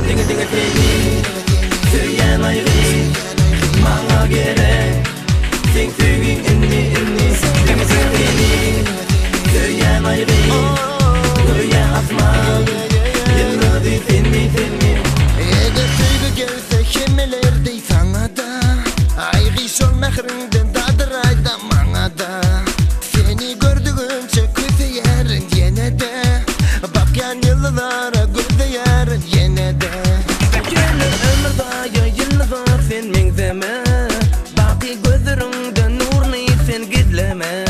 Dinge dinge seni söyleyen ayrı bana gerek sen sevgin inni Dinge seni söyleyen ayrı Koya asman yılları seni Eğer sevgi gelse kimmelerde sana da Ayrı şol mehrinden dadır ayda bana da Seni gördüğümce küseyerin yine de Bakyan yıllara gözeyerin yine de Gönül ömür daya yıllar sen mengzeme Baki gözlerinde nurni sen gizleme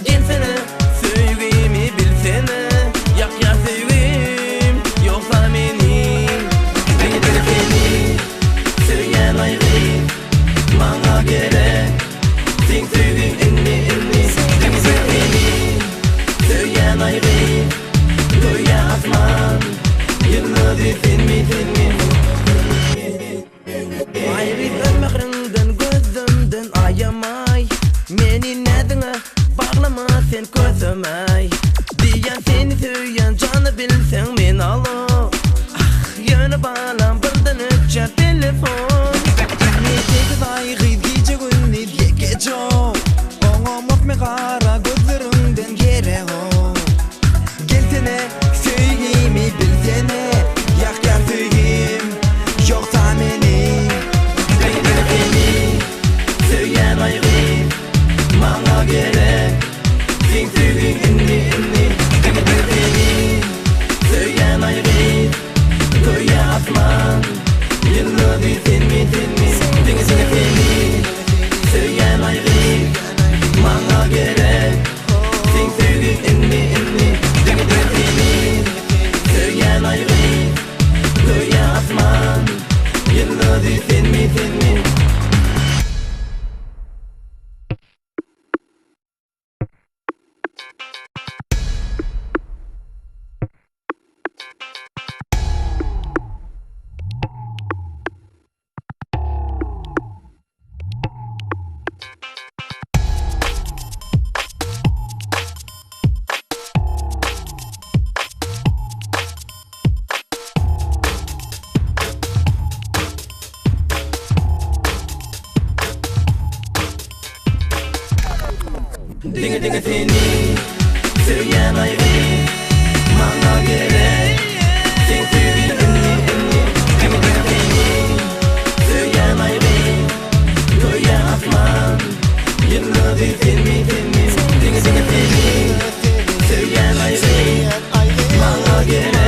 Gelsene sevgimi bilsene Yak ya sevgim yoksa meni Beni de seni söyleyen ayrı bana gerek sen sevgin inni Beni de seni söyleyen ayrı Koya asman yılları sen mi Ayrı dönmekrinden gözümden ayamay Meni nedine bağlama sen közümey Diyen seni söyleyen canı bilsen men alo Ah yönü bağlam birden ötçer telefon Ne tekiz ayrı gece günü diye gece Ona mokme kara gözlerinden yere o Gelsene sevgimi bilsene Yak yak sevgim yoksa meni Beni de seni söyleyen ayrı bana gerek sen sevgin inni Beni de seni söyleyen ayrı Koya asman yılları sen mi Beni de seni söyleyen ayrı bana gerek sen sevgin inni Beni de seni söyleyen ayrı Koya asman yılları sen mi Dinge dinge seni söyleyen ayrı bana gerek sen sevgin inni Dinge dinge seni söyleyen ayrı Koya asman yılları sen mi Dinge dinge seni söyleyen ayrı bana gerek